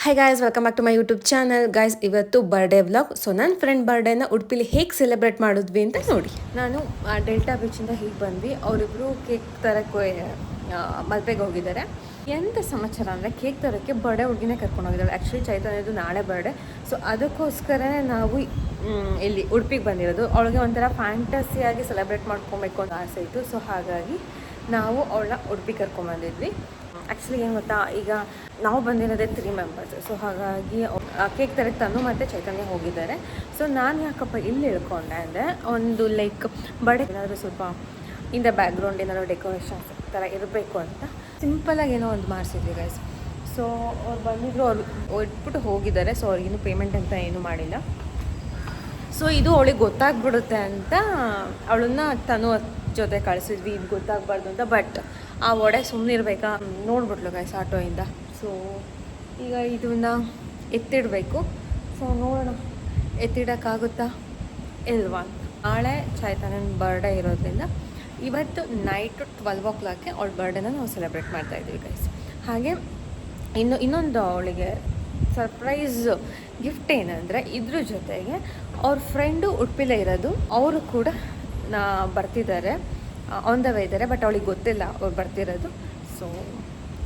Hi guys, welcome back to my YouTube channel. Guys, ಇವತ್ತು birthday vlog. So ನನ್ನ friend ಬರ್ಡೇನ ಉಡುಪಿಲಿ ಹೇಗೆ ಸೆಲೆಬ್ರೇಟ್ ಮಾಡಿದ್ವಿ ಅಂತ ನೋಡಿ. ನಾನು ಡೆಲ್ಟಾ ಬೀಚಿಂದ ಹೀಗೆ ಬಂದ್ವಿ. ಅವರಿಬ್ಬರು ಕೇಕ್ ತರಕ್ಕೆ ಮಲ್ಪೆಗೆ ಹೋಗಿದ್ದಾರೆ. ಎಂಥ ಸಮಾಚಾರ ಅಂದರೆ ಕೇಕ್ ತರೋಕ್ಕೆ ಬರ್ಡೇ ಹುಡುಗಿನೇ ಕರ್ಕೊಂಡು ಹೋಗಿದ್ದಾಳೆ. ಆ್ಯಕ್ಚುಲಿ ಚೈತನ್ಯದು ನಾಳೆ ಬರ್ಡೇ. ಸೊ ಅದಕ್ಕೋಸ್ಕರನೇ ನಾವು ಇಲ್ಲಿ ಉಡುಪಿಗೆ ಬಂದಿರೋದು. ಅವಳಿಗೆ ಒಂಥರ ಫ್ಯಾಂಟಸಿಯಾಗಿ ಸೆಲೆಬ್ರೇಟ್ ಮಾಡ್ಕೊಬೇಕು ಅಂತ ಆಸೆ ಇತ್ತು. ಸೊ ಹಾಗಾಗಿ ನಾವು ಅವಳನ್ನ ಉಡುಪಿಗೆ ಕರ್ಕೊಂಡ್ಬಂದಿದ್ವಿ. ಆ್ಯಕ್ಚುಲಿ ಏನು ಗೊತ್ತಾ, ಈಗ ನಾವು ಬಂದಿರೋದೇ 3 ಮೆಂಬರ್ಸ್. ಸೊ ಹಾಗಾಗಿ ಕೇಕ್ ತರಕ್ಕೆ ತನು ಮತ್ತು ಚೈತನ್ಯ ಹೋಗಿದ್ದಾರೆ. ಸೊ ನಾನು ಯಾಕಪ್ಪ ಇಲ್ಲಿ ಇಳ್ಕೊಂಡೆ ಅಂದರೆ, ಒಂದು ಲೈಕ್ ಬರ್ಡೇ ಏನಾದರೂ ಸ್ವಲ್ಪ ಇಂದ ಬ್ಯಾಕ್ಗ್ರೌಂಡ್ ಏನಾದರೂ ಡೆಕೋರೇಷನ್ಸ್ ಥರ ಇರಬೇಕು ಅಂತ ಸಿಂಪಲಾಗಿ ಏನೋ ಒಂದು ಮಾಡಿಸಿದ್ವಿ ಗೈಸ್. ಸೊ ಅವ್ರು ಬಂದಿದ್ರು, ಅವ್ರು ಇಟ್ಬಿಟ್ಟು ಹೋಗಿದ್ದಾರೆ. ಸೊ ಅವ್ರಿಗಿನ್ನೂ ಪೇಮೆಂಟ್ ಅಂತ ಏನೂ ಮಾಡಿಲ್ಲ. ಸೊ ಇದು ಅವಳಿಗೆ ಗೊತ್ತಾಗ್ಬಿಡುತ್ತೆ ಅಂತ ಅವಳನ್ನ ತನು ಜೊತೆ ಕಳಿಸಿದ್ವಿ, ಇದು ಗೊತ್ತಾಗಬಾರ್ದು ಅಂತ. ಬಟ್ ಆ ಒಡೆ ಸುಮ್ಮನೆ ಇರಬೇಕಾ, ನೋಡ್ಬಿಟ್ಲು ಗೈಸ್ ಆಟೋಯಿಂದ. ಸೊ ಈಗ ಇದನ್ನ ಎತ್ತಿಡಬೇಕು. ಸೊ ನೋಡೋಣ ಎತ್ತಿಡೋಕ್ಕಾಗುತ್ತಾ ಇಲ್ವಾ. ನಾಳೆ ಚೈತನ್ಯನ ಬರ್ಡೇ ಇರೋದ್ರಿಂದ ಇವತ್ತು ನೈಟು 12 o'clock ಅವಳ ಬರ್ಡೇನ ನಾವು ಸೆಲೆಬ್ರೇಟ್ ಮಾಡ್ತಾಯಿದ್ವಿ ಗೈಸ್. ಹಾಗೆ ಇನ್ನೊಂದು ಅವಳಿಗೆ ಸರ್ಪ್ರೈಸ್ ಗಿಫ್ಟ್ ಏನಂದರೆ, ಇದ್ರ ಜೊತೆಗೆ ಅವ್ರ ಫ್ರೆಂಡು ಉಡುಪಿಲೇ ಇರೋದು, ಅವರು ಕೂಡ ಬರ್ತಿದ್ದಾರೆ, ಆನ್ ದ ವೇ ಇದ್ದಾರೆ. ಬಟ್ ಅವಳಿಗೆ ಗೊತ್ತಿಲ್ಲ ಅವ್ರು ಬರ್ತಿರೋದು. ಸೊ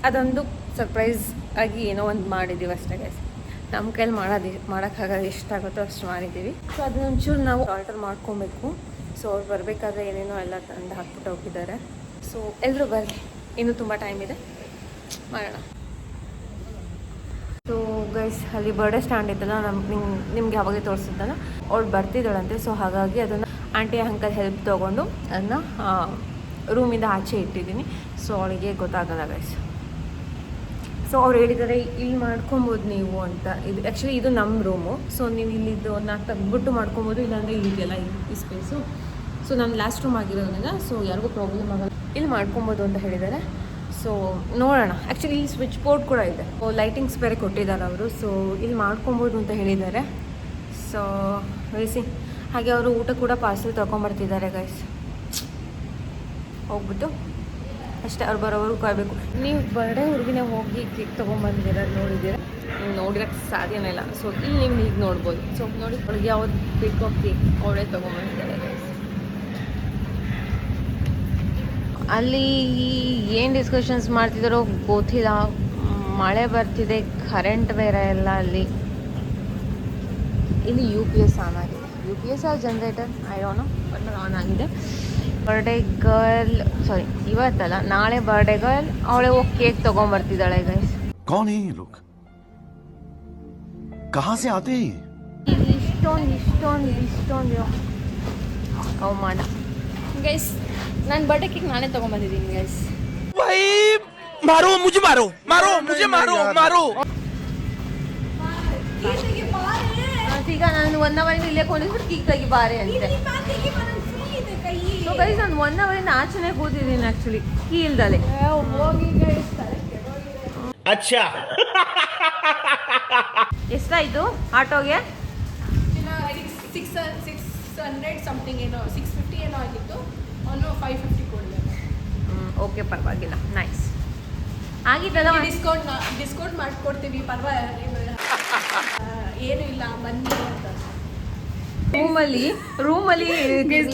ಅದೊಂದು ಸರ್ಪ್ರೈಸ್ ಆಗಿ ಏನೋ ಒಂದು ಮಾಡಿದ್ದೀವಿ ಅಷ್ಟೇ ಗೈಸ್. ನಮ್ಮ ಕೈಲಿ ಮಾಡೋಕ್ಕಾಗೋದು ಎಷ್ಟಾಗುತ್ತೋ ಅಷ್ಟು ಮಾಡಿದ್ದೀವಿ. ಸೊ ಅದನ್ನೊಂಚೂರು ನಾವು ಆರ್ಡರ್ ಮಾಡ್ಕೊಬೇಕು. ಸೊ ಅವ್ರು ಬರಬೇಕಾದ್ರೆ ಏನೇನೋ ಎಲ್ಲ ತಂದು ಹಾಕ್ಬಿಟ್ಟು ಹೋಗಿದ್ದಾರೆ. ಸೊ ಎಲ್ಲರೂ ಬರ್ರಿ, ಇನ್ನೂ ತುಂಬ ಟೈಮ್ ಇದೆ, ಮಾಡೋಣ. ಸೊ ಗೈಸ್, ಅಲ್ಲಿ ಬರ್ಡೇ ಸ್ಟ್ಯಾಂಡ್ ಇತ್ತಲ್ಲ, ನಿಮ್ಗೆ ಯಾವಾಗ ತೋರಿಸಿದ್ದಲ್ಲ, ಅವ್ಳು ಬರ್ತಿದ್ದಾಳಂತೆ. ಸೊ ಹಾಗಾಗಿ ಅದನ್ನು ಆಂಟಿ ಅಂಕಲ್ ಹೆಲ್ಪ್ ತೊಗೊಂಡು ಅದನ್ನು ರೂಮಿಂದ ಆಚೆ ಇಟ್ಟಿದ್ದೀನಿ. ಸೊ ಅವಳಿಗೆ ಗೊತ್ತಾಗಲ್ಲ ಗೈಸ್. ಸೊ ಅವ್ರು ಹೇಳಿದ್ದಾರೆ ಇಲ್ಲಿ ಮಾಡ್ಕೊಬೋದು ನೀವು ಅಂತ. ಇದು ಆ್ಯಕ್ಚುಲಿ ಇದು ನಮ್ಮ ರೂಮು. ಸೊ ನೀವು ಇಲ್ಲಿದ್ದು ತೆಗ್ದುಬಿಟ್ಟು ಮಾಡ್ಕೊಬೋದು, ಇಲ್ಲಾಂದರೆ ಇಲ್ಲಿದೆಯಲ್ಲ ಈ ಸ್ಪೇಸು. ಸೊ ನಾನು ಲಾಸ್ಟ್ ರೂಮ್ ಆಗಿರೋದ್ರಿಂದ ಸೊ ಯಾರಿಗೂ ಪ್ರಾಬ್ಲಮ್ ಆಗಲ್ಲ, ಇಲ್ಲಿ ಮಾಡ್ಕೊಬೋದು ಅಂತ ಹೇಳಿದ್ದಾರೆ. ಸೊ ನೋಡೋಣ. ಆ್ಯಕ್ಚುಲಿ ಇಲ್ಲಿ ಸ್ವಿಚ್ ಬೋರ್ಡ್ ಕೂಡ ಇದೆ, ಲೈಟಿಂಗ್ಸ್ ಬೇರೆ ಕೊಟ್ಟಿದ್ದಾರೆ ಅವರು. ಸೊ ಇಲ್ಲಿ ಮಾಡ್ಕೊಬೋದು ಅಂತ ಹೇಳಿದ್ದಾರೆ. ಸೊ ವೇಸಿ. ಹಾಗೆ ಅವರು ಊಟ ಕೂಡ ಪಾರ್ಸೆಲ್ ತೊಗೊಂಬರ್ತಿದ್ದಾರೆ ಗೈಸ್. ಹೋಗ್ಬಿಟ್ಟು ಅಷ್ಟೇ, ಅವ್ರು ಬರೋವರು ಕಾಯಬೇಕು. ನೀವು ಬರ್ಡೇ ಹುಡುಗಿನೇ ಹೋಗಿ ಕೇಕ್ ತೊಗೊಂಬಂದಿದ್ದೀರ, ನೋಡಿದ್ದೀರ? ನೀವು ನೋಡಿರೋಕ್ಕೆ ಸಾಧ್ಯನೇ ಇಲ್ಲ. ಸೊ ಇಲ್ಲಿ ನೀವು ಈಗ ನೋಡ್ಬೋದು. ಸೊ ನೋಡಿ, ಅವ್ಳಿಗೆ ಯಾವ್ದು ಬೇಕೋ ಕೇಕ್ ಅವಳೇ ತೊಗೊಂಬಂದಿದ್ದಾರೆ ಗೈಸ್. ಅಲ್ಲಿ ಏನು ಡಿಸ್ಕಷನ್ಸ್ ಮಾಡ್ತಿದ್ದಾರೋ ಗೊತ್ತಿಲ್ಲ. ಮಳೆ ಬರ್ತಿದೆ, ಕರೆಂಟ್ ಬೇರೆ ಎಲ್ಲ. ಇಲ್ಲಿ UPS ಆನ್ ಆಗಿದೆ. UPS ಆ generator I don't know, but on ಆಗಿದೆ. ಬರ್ಡೇ ಗರ್ಲ್, ಸಾರಿ ಇವತ್ತಲ್ಲ ನಾಳೆ ಬರ್ಡೇ ಗರ್ಲ್, ಅವಳೆ ಹೋಗಿ ಕೇಕ್ ತೊಗೊಂಬರ್ತಿದ್ದಾಳೆ ಗೈಸ್. कौन है ये लोग? कहाँ से आते हैं? ಇಷ್ಟೊಂದು ಅವಮಾನ ಗೈಸ್. ನಾನು ಬರ್ಡೇ ಕೇಕ್ ನಾನೇ ತೊಗೊಂಬಂದಿದ್ದೀನಿ ಗೈಸ್. मारो मुझे, मारो मारो मुझे, मारो मारो. ಈಗ ನಾನು 1 hour ಇಲ್ಲೇ ಕೊಂಡಿಸ್ಬಿಟ್ಟು ಕೇಕ್ ತೆಗಿ ಬಾರೆ ಅಂತೆ. ಸೊ ಗೈಸ್, ನಾನು 1 hour ಆಚೆನೆ ಕೂತಿದ್ದೀನಿ ಆ್ಯಕ್ಚುಲಿ, ಕೀ ಇಲ್ದಲೆ. अच्छा ಎಷ್ಟಾಯಿತು ಆಟೋಗೆ? 600 ಸಮಥಿಂಗ್ ಏನೋ, 650 ಏನೋ ಆಗಿತ್ತು. ಅವನು 550 ಕೊಡಲಿಲ್ಲ. ಓಕೆ, ಪರವಾಗಿಲ್ಲ, ನೈಸ್ ಆಗಿದ್ದಲ್ಲ. ಡಿಸ್ಕೌಂಟ್ ಮಾಡಿಕೊಡ್ತೀವಿ, ಪರವಾಗಿಲ್ಲ, ಏನೂ ಇಲ್ಲ, ಬನ್ನಿ ಅಂತ. ರೂಮಲ್ಲಿ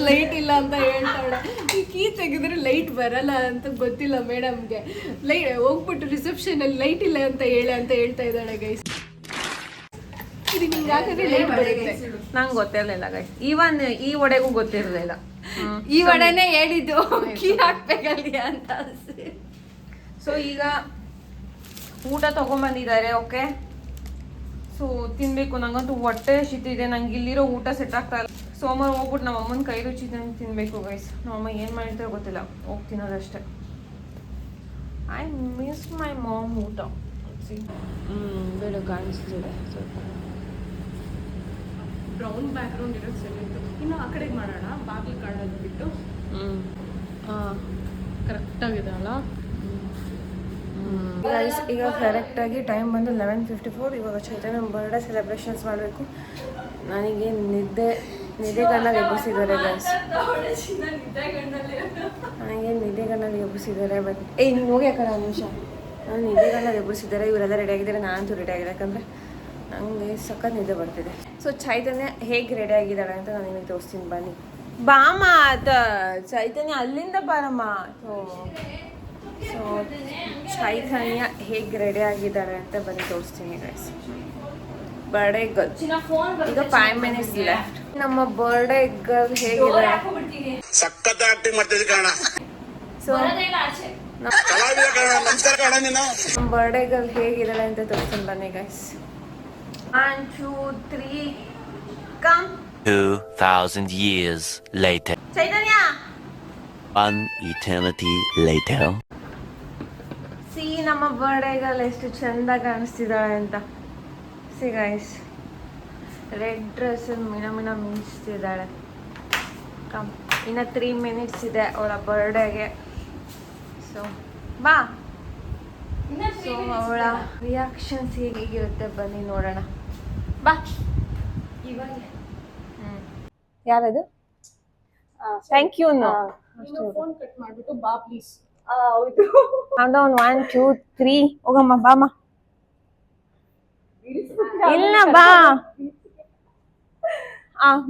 ಲೈಟ್ ಇಲ್ಲ ಅಂತ ಹೇಳ್ತಾಳೆ. ಈ ಕೀ ತೆಗೆದ್ರೆ ಲೈಟ್ ಬರಲ್ಲ ಅಂತ ಗೊತ್ತಿಲ್ಲ ಮೇಡಮ್ಗೆ. ಹೋಗ್ಬಿಟ್ಟು ರಿಸೆಪ್ಷನಲ್ಲಿ ಲೈಟ್ ಇಲ್ಲ ಅಂತ ಹೇಳ್ತಾ ಇದ್ದಾಳೆ ಗೈಸ್. ಇದು ನಿಮ್ಗೆ ಹಾಕಿದ್ರೆ ಲೈಟ್ ಬರುತ್ತೆ. ನಂಗೆ ಗೊತ್ತಿರಲಿಲ್ಲ ಗೈಸ್. ಈವನ್ ಈ ಒಡೆಗೂ ಗೊತ್ತಿರಲಿಲ್ಲ. ಈ ಒಡೆನೇ ಹೇಳಿದ್ದು ಕೀ ಹಾಕ್ಬೇಕಲ್ಲಿ ಅಂತ. ಸೊ ಈಗ ಊಟ ತೊಗೊಂಬಂದಿದ್ದಾರೆ. ಓಕೆ, ಸೊ ತಿನ್ನಬೇಕು. ನಂಗಂತೂ ಹೊಟ್ಟೆ ಶಿತಿದೆ, ನಂಗೆ ಇಲ್ಲಿರೋ ಊಟ ಸೆಟ್ ಆಗ್ತಾ ಇಲ್ಲ. ಸೋಮವಾರ ಹೋಗ್ಬಿಟ್ಟು ನಮ್ಮ ಅಮ್ಮನ ಕೈ ರುಚಿ ತಿನ್ನಬೇಕು ಗೈಸ್. ನಮ್ಮಮ್ಮ ಏನು ಮಾಡಿರ್ತಾರೋ ಗೊತ್ತಿಲ್ಲ, ಹೋಗಿ ತಿನ್ನೋದಷ್ಟೇ. ಐ ಮಿಸ್ ಮೈ ಮಾಮ್ ಊಟ. ಬೇಡ, ಕಾಣಿಸ್ತಿದೆ ಸ್ವಲ್ಪ. ಬ್ರೌನ್ ಬ್ಯಾಕ್ಗ್ರೌಂಡ್ ಇರೋದು ಸರಿ ಇತ್ತು. ಇನ್ನು ಆ ಕಡೆಗೆ ಮಾಡೋಣ, ಬಾಗಿಲು ಕಾಣೋದು ಬಿಟ್ಟು. ಕರೆಕ್ಟಾಗಿದೆ ಅಲ್ಲ ಗೈಸ್. ಈಗ ಕರೆಕ್ಟಾಗಿ ಟೈಮ್ ಬಂದು 11:54. ಇವಾಗ ಚೈತನ್ಯ ಬರ್ಡೇ ಸೆಲೆಬ್ರೇಷನ್ಸ್ ಮಾಡಬೇಕು. ನನಗೆ ನಿದ್ದೆಗಣ್ಣಲ್ಲಿ ಎಬ್ಬಿಸಿದ್ದಾರೆ ಗೈಸ್. ನನಗೆ ನಿದ್ದೆಗಣ್ಣಲ್ಲಿ ಎಬ್ಬಿಸಿದ್ದಾರೆ. ಬಟ್ ನೀನು ಹೋಗಿ ಆ ಕಡೆ ನಿಮಿಷ ನಾನು ನಿದ್ದೆಗಲ್ಲ ಎಬ್ಬರಿಸಿದ್ದಾರೆ, ಇವರೆಲ್ಲ ರೆಡಿ ಆಗಿದ್ದಾರೆ, ನಾನಂತೂ ರೆಡಿ ಆಗಿದೆ. ಯಾಕಂದರೆ ನನಗೆ ಸಖತ್ ನಿದ್ದೆ ಬರ್ತಿದೆ. ಸೊ ಚೈತನ್ಯ ಹೇಗೆ ರೆಡಿ ಆಗಿದ್ದಾಳೆ ಅಂತ ನಾನು ನಿಮಗೆ ತೋರಿಸ್ತೀನಿ ಬನ್ನಿ. ಬಾಮ ಚೈತನ್ಯ ಅಲ್ಲಿಂದ ಬಾರಮ್ಮ. ಸೊ ಚೈತನ್ಯ ಹೇಗೆ ರೆಡಿ ಆಗಿದ್ದಾಳೆ ಅಂತ ಬನ್ನಿ ತೋರಿಸ್ತೀನಿ ಗೈಸ್. ಬರ್ಡೇ ಗರ್ಲ್ ಈಗ 5 ಮಿನಿಟ್ಸ್ ಲೆಫ್ಟ್. ನಮ್ಮ ಬರ್ಡೇ ಗರ್ಲ್ ಹೇಗಿದ್ದಾಳೆ? ಸಖತ್ ಆಕ್ಟಿಂಗ್ ಮಾಡ್ತಿದ್ದೆ ಕಾರಣ. ಸೊ ನಮ್ಮ ಬರ್ಡೇ ಗರ್ಲ್ ಹೇಗಿದ್ದಾಳೆ ಅಂತ ತೋರಿಸ್ತೀನಿ ಬನ್ನಿ guys. 1 2 3 come. 2000 years later. Chaitanya One eternity later. See ನಮ್ಮ ಬರ್ಡೇ ಗರ್ಲ್ ಎಷ್ಟು ಚಂದ ಕಾಣಿಸ್ತಿದ್ದಾಳೆ ಅಂತ. ಸಿ ಗೈಸ್, ರೆಡ್ ಡ್ರೆಸ್ಸಲ್ಲಿ ಮಿಣ ಮಿಂಚ್ತಿದ್ದಾಳೆ. ಕಮ್, ಇನ್ನು 3 ಮಿನಿಟ್ಸ್ ಇದೆ ಅವಳ ಬರ್ಡೇಗೆ. ಸೊ ಬಾ. ಸೊ ಅವಳ ರಿಯಾಕ್ಷನ್ಸ್ ಹೇಗಿರುತ್ತೆ ಬನ್ನಿ ನೋಡೋಣ. ಬಾ ಇವಾಗ. ಯಾರದು? Thank you. ಫೋನ್ ಕಟ್ ಮಾಡ್ಬಿಟ್ಟು ಬಾ ಪ್ಲೀಸ್. ಹೌದು. 1 2 3 ಹೋಗಮ್ಮ ಬಾಮ್ಮ. ಇಲ್ಲ ಬಾ.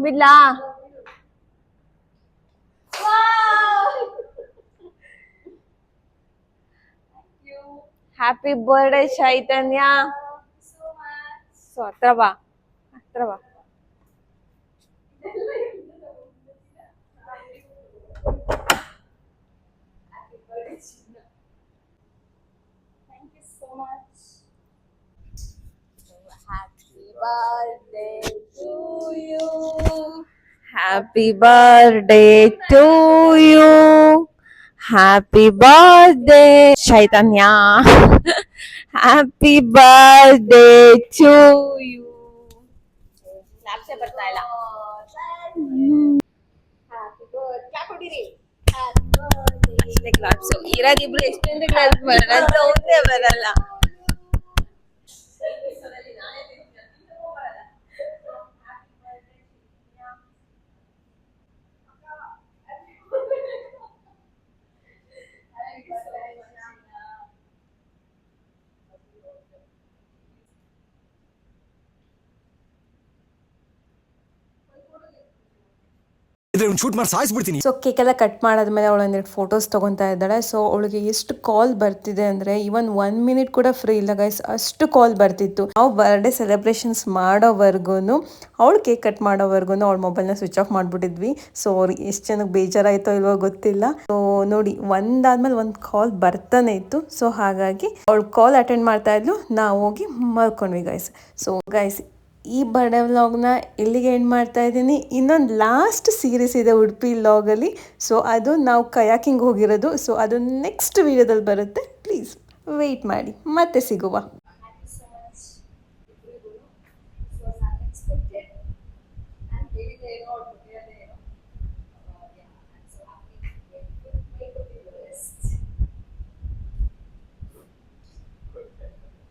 ಬಿಡ್ಲಾ? ಹ್ಯಾಪಿ ಬರ್ಡೇ ಚೈತನ್ಯ. ಸೊ ಹತ್ರ ಬಾ. Happy birthday to you. Happy birthday Chaitanya. Happy birthday to you. Claps ಬರ್ತಾ ಇಲ್ಲ. ಅಷ್ಟೇ ಕ್ಲಾಪ್ಸ್. ಇರಾಗಿಬ್ರು ಎಷ್ಟೊಂದು ಕ್ಲಾಪ್ಸ್ ಬರಲ್ಲ ಅಂತ ಒಂದೇ ಬರಲ್ಲ. ಶೂಟ್ ಮಾಡಿ ಸಾಯಿಸ್ಬಿಡ್ತೀನಿ. ಸೊ ಕೇಕ್ ಎಲ್ಲ ಕಟ್ ಮಾಡಾದ್ಮೇಲೆ ಅವಳು ಒಂದೆರಡು ಫೋಟೋಸ್ ತೊಗೊತಾ ಇದ್ದಾಳೆ. ಸೊ ಅವಳಿಗೆ ಎಷ್ಟು ಕಾಲ್ ಬರ್ತಿದೆ ಅಂದರೆ ಈವನ್ 1 ಮಿನಿಟ್ ಕೂಡ ಫ್ರೀ ಇಲ್ಲ ಗೈಸ್, ಅಷ್ಟು ಕಾಲ್ ಬರ್ತಿತ್ತು. ನಾವು ಬರ್ಡೇ ಸೆಲೆಬ್ರೇಷನ್ಸ್ ಮಾಡೋವರೆಗೂ, ಅವಳು ಕೇಕ್ ಕಟ್ ಮಾಡೋವರೆಗೂ ಅವಳ ಮೊಬೈಲ್ನ ಸ್ವಿಚ್ ಆಫ್ ಮಾಡಿಬಿಟ್ಟಿದ್ವಿ. ಸೊ ಅವ್ರಿಗೆ ಎಷ್ಟು ಜನಕ್ಕೆ ಬೇಜಾರಾಯಿತೋ ಇಲ್ವೋ ಗೊತ್ತಿಲ್ಲ. ಸೊ ನೋಡಿ, ಒಂದಾದ್ಮೇಲೆ ಒಂದು ಕಾಲ್ ಬರ್ತಾನೆ ಇತ್ತು. ಸೊ ಹಾಗಾಗಿ ಅವಳು ಕಾಲ್ ಅಟೆಂಡ್ ಮಾಡ್ತಾ ಇದ್ಲು, ನಾವು ಹೋಗಿ ಮಲ್ಕೊಂಡ್ವಿ ಗೈಸ್. ಸೊ ಗೈಸ್, ಈ ಬರ್ಡೇ ವ್ಲಾಗ್ನ ಇಲ್ಲಿಗೆ ಎಂಡ್ ಮಾಡ್ತಾ ಇದ್ದೀನಿ. ಇನ್ನೊಂದು ಲಾಸ್ಟ್ ಸೀರೀಸ್ ಇದೆ ಉಡುಪಿ ವ್ಲಾಗಲ್ಲಿ. ಸೊ ಅದು ನಾವು ಕಯಾಕಿಂಗ್ ಹೋಗಿರೋದು. ಸೊ ಅದು ನೆಕ್ಸ್ಟ್ ವಿಡಿಯೋದಲ್ಲಿ ಬರುತ್ತೆ. ಪ್ಲೀಸ್ ವೆಯ್ಟ್ ಮಾಡಿ, ಮತ್ತೆ ಸಿಗುವ.